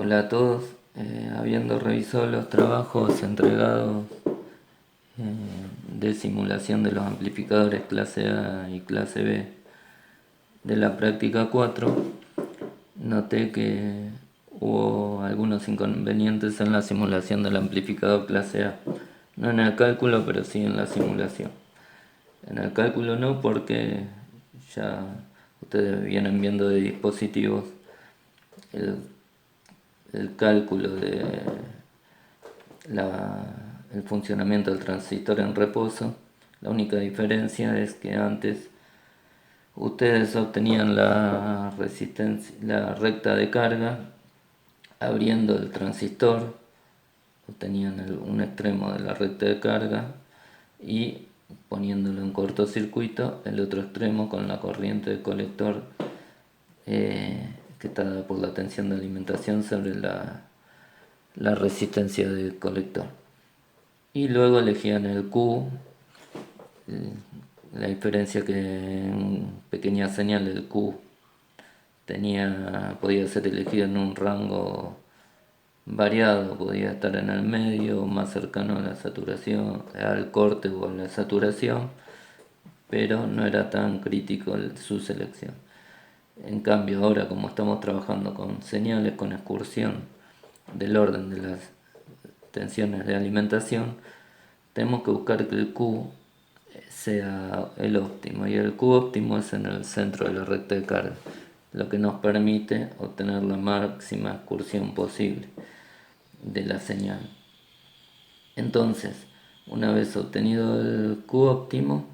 Hola a todos. Habiendo revisado los trabajos entregados de simulación de los amplificadores clase A y clase B de la práctica 4, noté que hubo algunos inconvenientes en la simulación del amplificador clase A. No en el cálculo, pero sí en la simulación. En el cálculo no, porque ya ustedes vienen viendo de dispositivos el, el cálculo de el funcionamiento del transistor en reposo. La única diferencia es que antes ustedes obtenían la resistencia, la recta de carga abriendo el transistor, obtenían un extremo de la recta de carga y poniéndolo en cortocircuito el otro extremo con la corriente de colector que está dada por la tensión de alimentación sobre la resistencia del colector. Y luego elegían el Q, la diferencia que en pequeña señal el Q podía ser elegido en un rango variado, podía estar en el medio, más cercano a la saturación, al corte o a la saturación, pero no era tan crítico su selección. En cambio, ahora como estamos trabajando con señales con excursión del orden de las tensiones de alimentación, tenemos que buscar que el Q sea el óptimo, y el Q óptimo es en el centro de la recta de carga, lo que nos permite obtener la máxima excursión posible de la señal. Entonces, una vez obtenido el Q óptimo,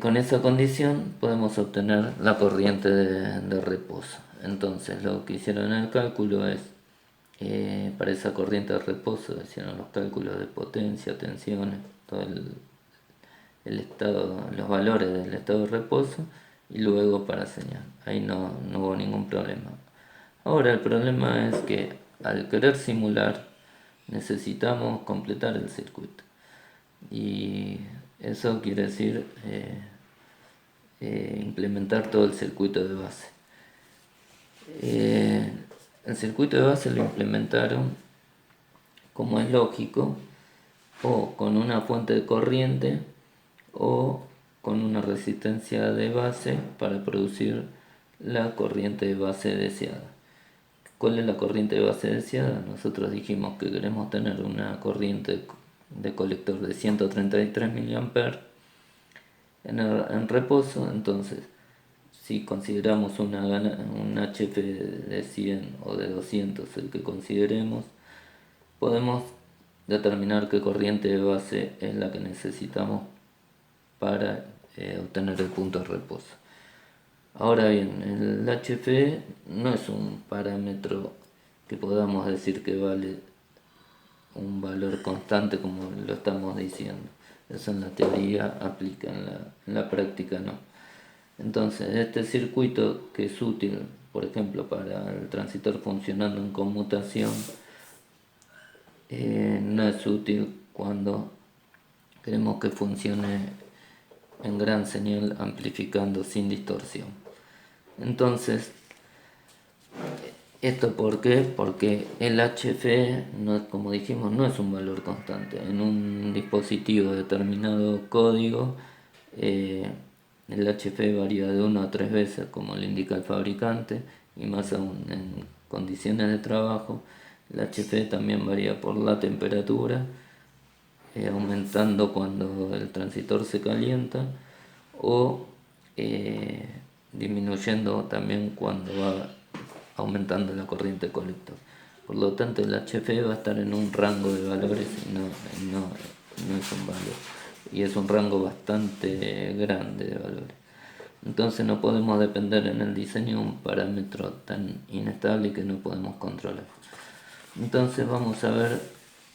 con esa condición podemos obtener la corriente de reposo. Entonces lo que hicieron en el cálculo es, para esa corriente de reposo, hicieron los cálculos de potencia, tensiones, todo el estado, los valores del estado de reposo, y luego para señal. Ahí no hubo ningún problema. Ahora el problema es que al querer simular necesitamos completar el circuito. Y eso quiere decir implementar todo el circuito de base. El circuito de base lo implementaron, como es lógico, o con una fuente de corriente o con una resistencia de base para producir la corriente de base deseada. ¿Cuál es la corriente de base deseada? Nosotros dijimos que queremos tener una corriente de colector de 133 mA en reposo. Entonces, si consideramos un HF de 100 o de 200, el que consideremos, podemos determinar qué corriente de base es la que necesitamos para obtener el punto de reposo. Ahora bien, el HF no es un parámetro que podamos decir que vale un valor constante como lo estamos diciendo. Eso en la teoría aplica, en la práctica no. Entonces, este circuito, que es útil, por ejemplo, para el transistor funcionando en conmutación, no es útil cuando queremos que funcione en gran señal amplificando sin distorsión. Entonces, ¿esto por qué? Porque el HF, no, como dijimos, no es un valor constante. En un dispositivo determinado código, el HF varía de 1 a 3 veces, como le indica el fabricante, y más aún en condiciones de trabajo. El HF también varía por la temperatura, aumentando cuando el transistor se calienta, o disminuyendo también cuando va aumentando la corriente colector. Por lo tanto, el HF va a estar en un rango de valores y no es un valor. Y es un rango bastante grande de valores. Entonces no podemos depender en el diseño de un parámetro tan inestable que no podemos controlar. Entonces vamos a ver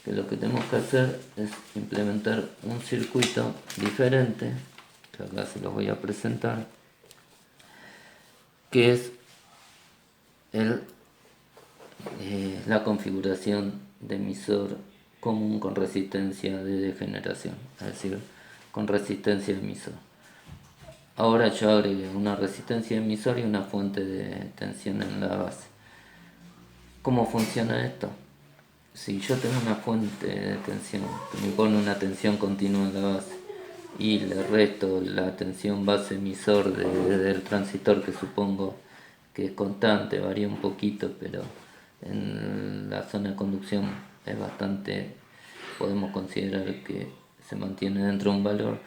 que lo que tenemos que hacer es implementar un circuito diferente, que acá se los voy a presentar, que es la configuración de emisor común con resistencia de degeneración, es decir, con resistencia de emisor. Ahora yo agregué una resistencia de emisor y una fuente de tensión en la base. ¿Cómo funciona esto? Si yo tengo una fuente de tensión que me pone una tensión continua en la base y le resto la tensión base emisor del transistor, que supongo que es constante, varía un poquito, pero en la zona de conducción es bastante, podemos considerar que se mantiene dentro de un valor,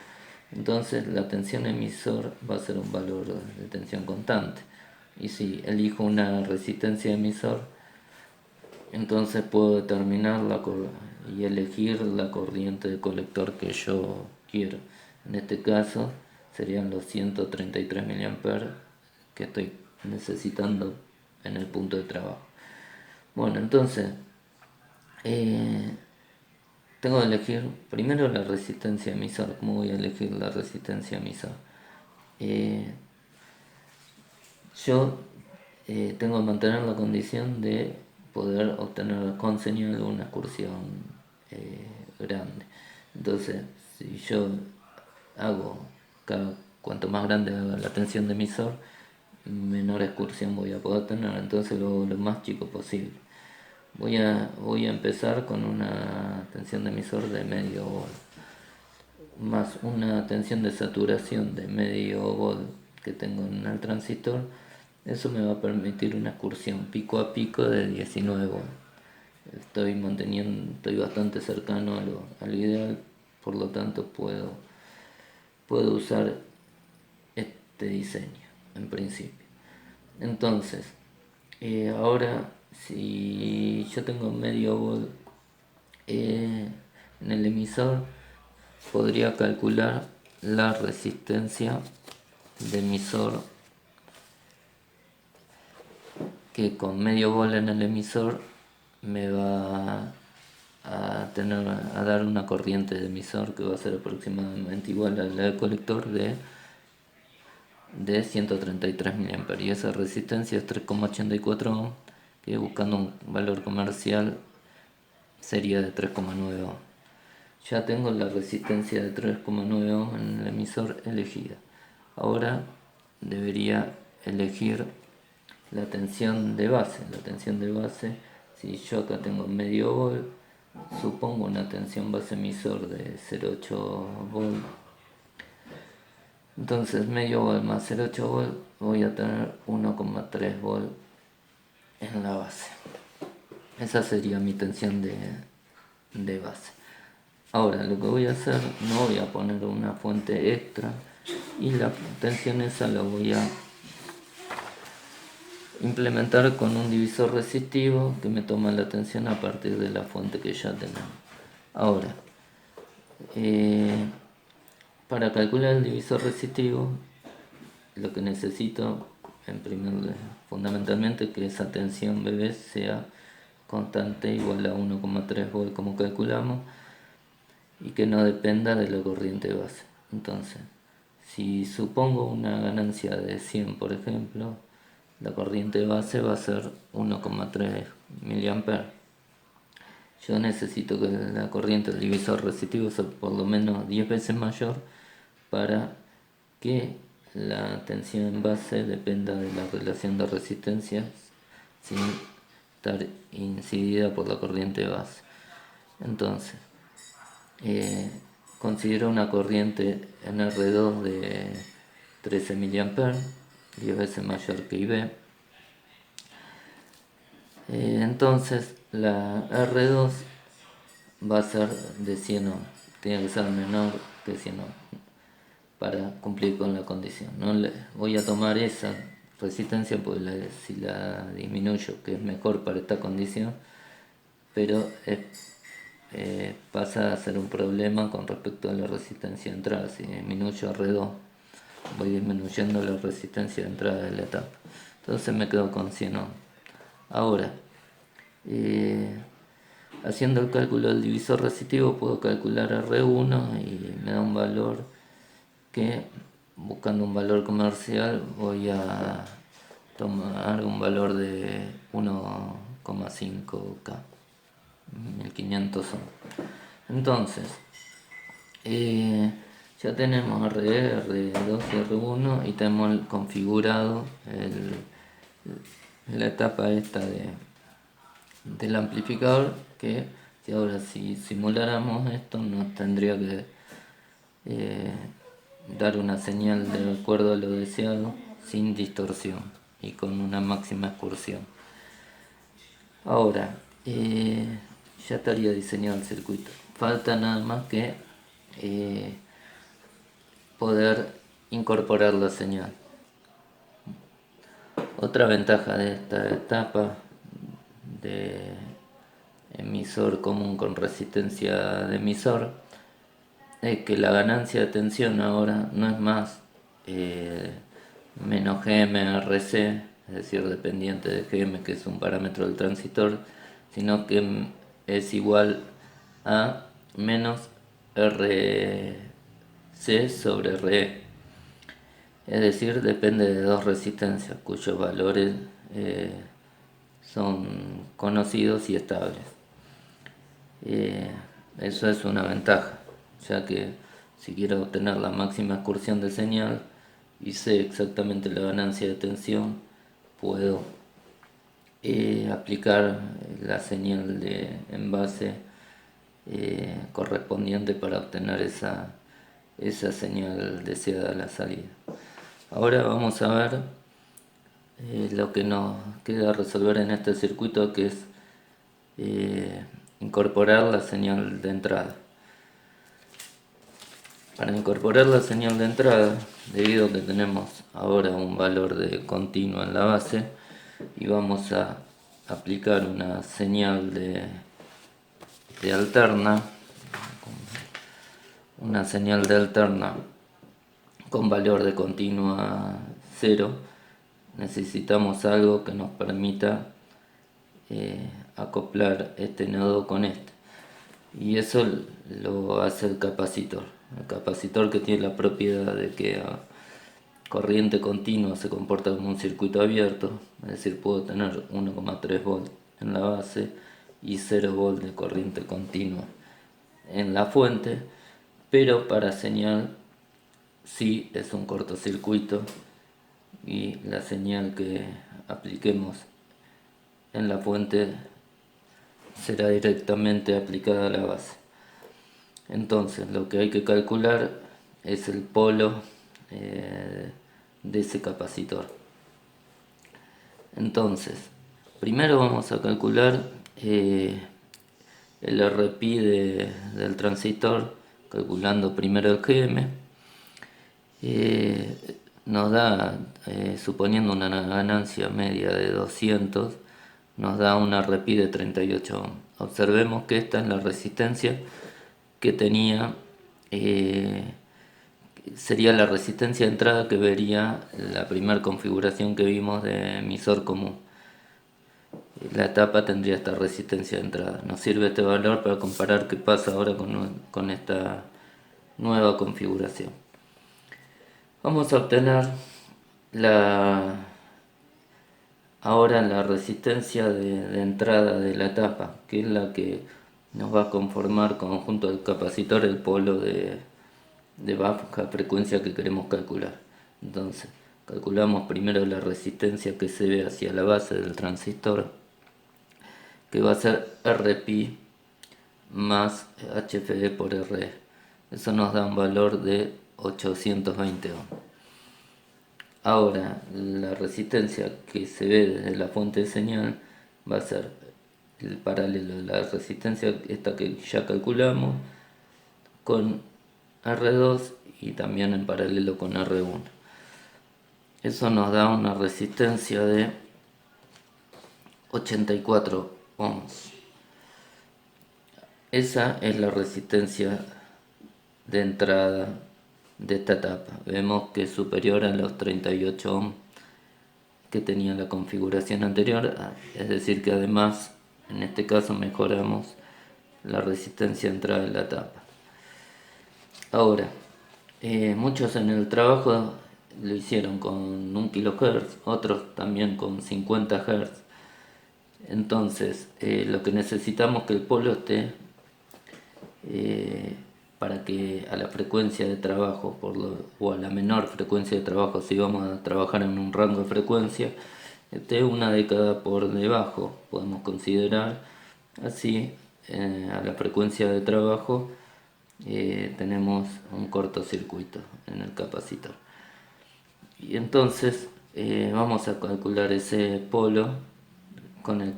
entonces la tensión emisor va a ser un valor de tensión constante. Y si elijo una resistencia emisor, entonces puedo determinar y elegir la corriente de colector que yo quiero. En este caso serían los 133 mA que estoy necesitando en el punto de trabajo. Bueno, entonces tengo que elegir primero la resistencia emisor. ¿Cómo voy a elegir la resistencia emisor? Yo tengo que mantener la condición de poder obtener con señal una excursión grande. Entonces, si yo hago, cuanto más grande haga la tensión de emisor, menor excursión voy a poder tener, entonces lo más chico posible. Voy a empezar con una tensión de emisor de medio volt, más una tensión de saturación de medio volt que tengo en el transistor. Eso me va a permitir una excursión pico a pico de 19 volts. Estoy bastante cercano a lo ideal, por lo tanto puedo usar este diseño en principio. Entonces, ahora si yo tengo medio volt en el emisor, podría calcular la resistencia de emisor, que con medio volt en el emisor me va a dar una corriente de emisor que va a ser aproximadamente igual a la del colector de 133 mA, y esa resistencia es 3,84 ohms, que buscando un valor comercial sería de 3,9 ohms. Ya tengo la resistencia de 3,9 ohms en el emisor elegida. Ahora debería elegir la tensión de base. La tensión de base, si yo acá tengo medio volt, supongo una tensión base emisor de 0,8 volt. Entonces medio volt más 0,8 volt, voy a tener 1,3 volt en la base. Esa sería mi tensión de base. Ahora lo que voy a hacer, no voy a poner una fuente extra, y la tensión esa la voy a implementar con un divisor resistivo que me toma la tensión a partir de la fuente que ya tenemos. Ahora, para calcular el divisor resistivo, lo que necesito fundamentalmente que esa tensión BB sea constante, igual a 1,3 volt como calculamos, y que no dependa de la corriente base. Entonces, si supongo una ganancia de 100, por ejemplo, la corriente base va a ser 1,3 mA. Yo necesito que la corriente del divisor resistivo sea por lo menos 10 veces mayor para que la tensión en base dependa de la relación de resistencias sin estar incidida por la corriente base. Entonces, considero una corriente en R2 de 13 mA, 10 veces mayor que IB. Entonces la R2 va a ser de 100 ohms, tiene que ser menor que 100 ohms para cumplir con la condición. No voy a tomar esa resistencia, pues si la disminuyo, que es mejor para esta condición, pero pasa a ser un problema con respecto a la resistencia de entrada. Si disminuyo R2, voy disminuyendo la resistencia de entrada de la etapa, entonces me quedo con 100 ohms. Ahora, haciendo el cálculo del divisor resistivo, puedo calcular R1 y me da un valor que, buscando un valor comercial, voy a tomar un valor de 1,5K, 1500 ohms. Entonces, ya tenemos RE, R2 y R1, y tenemos configurado la etapa esta del amplificador, que si ahora si simuláramos esto nos tendría que dar una señal de acuerdo a lo deseado sin distorsión y con una máxima excursión. Ahora ya estaría diseñado el circuito, falta nada más que poder incorporar la señal. Otra ventaja de esta etapa de emisor común con resistencia de emisor es que la ganancia de tensión ahora no es más menos GM/RC, es decir, dependiente de GM, que es un parámetro del transistor, sino que es igual a menos RC sobre RE. Es decir, depende de dos resistencias cuyos valores son conocidos y estables. Eso es una ventaja, ya que si quiero obtener la máxima excursión de señal y sé exactamente la ganancia de tensión, puedo aplicar la señal de envase correspondiente para obtener esa señal deseada a la salida. Ahora vamos a ver lo que nos queda resolver en este circuito, que es incorporar la señal de entrada. Para incorporar la señal de entrada, debido a que tenemos ahora un valor de continuo en la base y vamos a aplicar una señal de alterna, con valor de continua 0, necesitamos algo que nos permita acoplar este nodo con este, y eso lo hace el capacitor. El capacitor, que tiene la propiedad de que a corriente continua se comporta como un circuito abierto, es decir, puedo tener 1,3 volt en la base y 0 volt de corriente continua en la fuente, pero para señal sí es un cortocircuito y la señal que apliquemos en la fuente será directamente aplicada a la base. Entonces lo que hay que calcular es el polo de ese capacitor. Entonces, primero vamos a calcular el RPi del transistor, calculando primero el GM. Nos da, suponiendo una ganancia media de 200, nos da una RPi de 38 ohms. Observemos que esta es la resistencia que tenía, sería la resistencia de entrada que vería la primera configuración que vimos de emisor común. La etapa tendría esta resistencia de entrada. Nos sirve este valor para comparar qué pasa ahora con esta nueva configuración. Vamos a obtener ahora la resistencia de entrada de la etapa, que es la que nos va a conformar conjunto del capacitor el polo de baja frecuencia que queremos calcular. Entonces calculamos primero la resistencia que se ve hacia la base del transistor, que va a ser Rpi más HFE por RE. Eso nos da un valor de 820 ohms. Ahora, la resistencia que se ve desde la fuente de señal va a ser el paralelo de la resistencia esta que ya calculamos con R2 y también en paralelo con R1. Eso nos da una resistencia de 84 ohms. Esa es la resistencia de entrada de esta etapa. Vemos que es superior a los 38 ohms que tenía la configuración anterior, es decir que además en este caso mejoramos la resistencia de entrada de la etapa. Ahora, muchos en el trabajo lo hicieron con 1 kHz, otros también con 50 Hz. Entonces lo que necesitamos es que el polo esté para que a la frecuencia de trabajo o a la menor frecuencia de trabajo, si vamos a trabajar en un rango de frecuencia, esté una década por debajo, podemos considerar así a la frecuencia de trabajo tenemos un cortocircuito en el capacitor. Y entonces vamos a calcular ese polo con el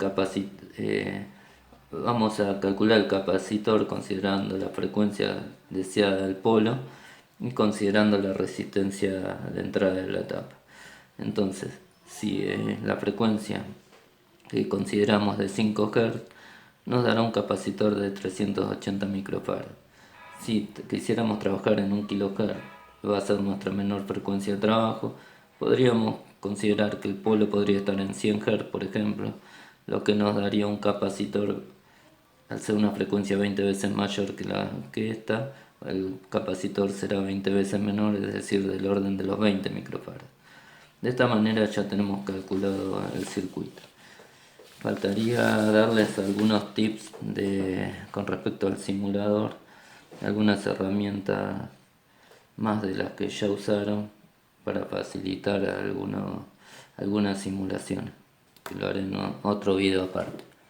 vamos a calcular el capacitor considerando la frecuencia deseada del polo y considerando la resistencia de entrada de la etapa. Entonces, si la frecuencia que consideramos de 5 Hz nos dará un capacitor de 380 microfarads. Si quisiéramos trabajar en 1 kHz, va a ser nuestra menor frecuencia de trabajo, podríamos considerar que el polo podría estar en 100 Hz, por ejemplo, lo que nos daría un capacitor, al ser una frecuencia 20 veces mayor que esta, el capacitor será 20 veces menor, es decir, del orden de los 20 microfarads. De esta manera ya tenemos calculado el circuito. Faltaría darles algunos tips con respecto al simulador, algunas herramientas más de las que ya usaron para facilitar algunas simulaciones, que lo haré en otro video aparte.